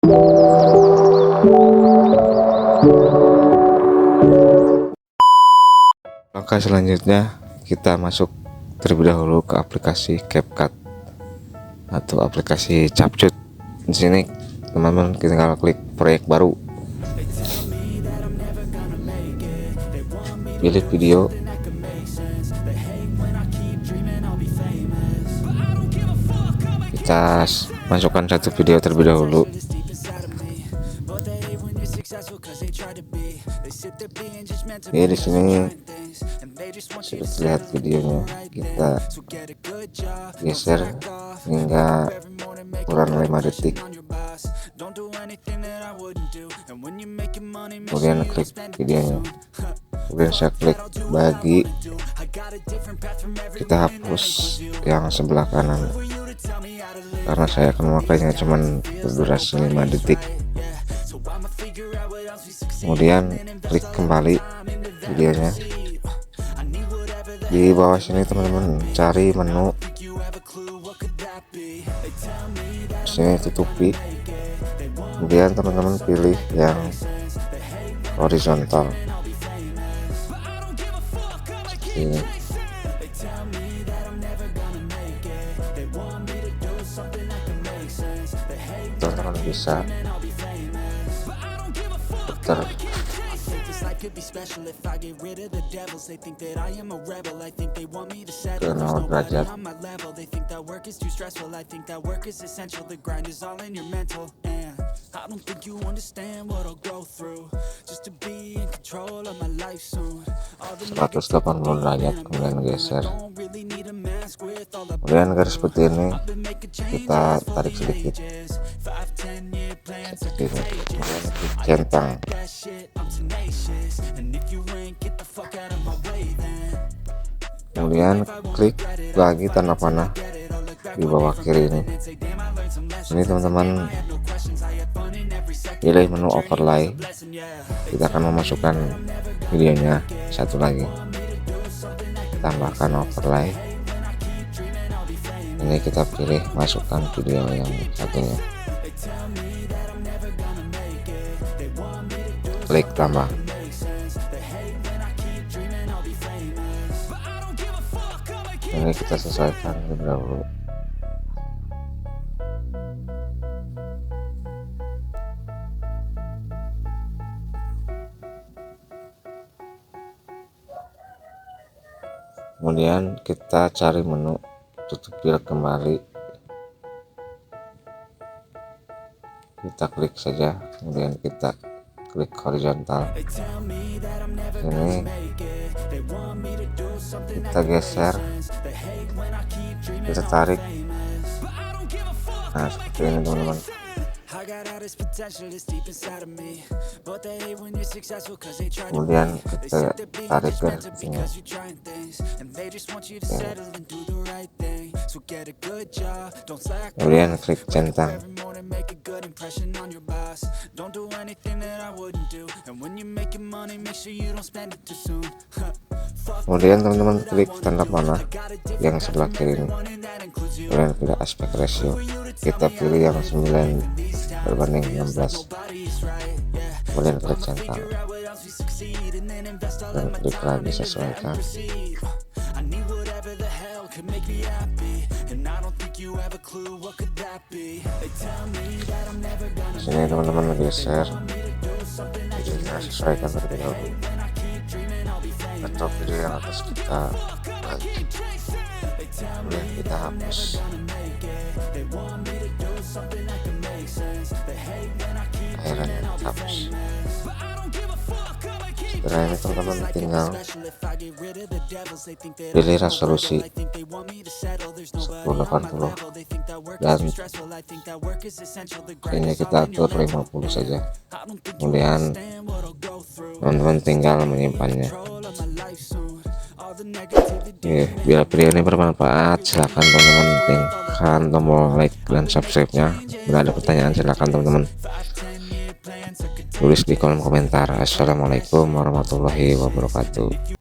Langkah selanjutnya kita masuk terlebih dahulu ke aplikasi CAPCUT atau aplikasi CAPCUT. Di sini teman-teman kita tinggal klik proyek baru, pilih video, kita masukkan satu video terlebih dahulu. Ya, di sini sudah terlihat videonya, kita geser hingga kurang 5 detik, kemudian klik videonya, kemudian saya klik bagi, kita hapus yang sebelah kanan karena saya akan memakainya cuman berdurasi 5 detik. Kemudian klik kembali videonya. Di bawah sini teman-teman cari menu, sini tutupi, kemudian teman-teman pilih yang horizontal ini. Teman-teman bisa putar ke 0 derajat. I don't think you understand what I'll go through just to be in control of my life soon. 180 derajat, kemudian geser, kemudian garis seperti ini kita tarik sedikit seperti ini, kemudian klik centang, kemudian klik lagi tanda panah di bawah kiri ini. Ini teman-teman pilih menu overlay, kita akan memasukkan videonya satu lagi, tambahkan overlay. Ini kita pilih masukkan video yang satunya, klik tambah. Ini kita sesuaikan terlebih dahulu. Kemudian kita cari menu, tutup file kembali, kita klik saja, kemudian kita klik horizontal. Ini kita geser, kita tarik, nah seperti ini teman-teman. Kemudian kita tarik garisnya, kemudian klik centang. Kemudian teman-teman klik tanda panah yang sebelah kiri ini, kemudian pilih aspek ratio, kita pilih yang 9:16, kemudian klik centang dan klik lagi sesuaikan. Sini teman-teman geser, kita sesuaikan terlebih dahulu, atau video yang atas kita bagi, kemudian kita hapus. Akhirnya hapus. Setelah ini teman-teman tinggal pilih resolusi 1080 dan ini kita atur 50 saja. Kemudian teman-teman tinggal menyimpannya. Bila video ini bermanfaat, silahkan teman-teman tekan tombol like dan subscribe-nya. Bila ada pertanyaan silahkan teman-teman tulis di kolom komentar. Assalamualaikum warahmatullahi wabarakatuh.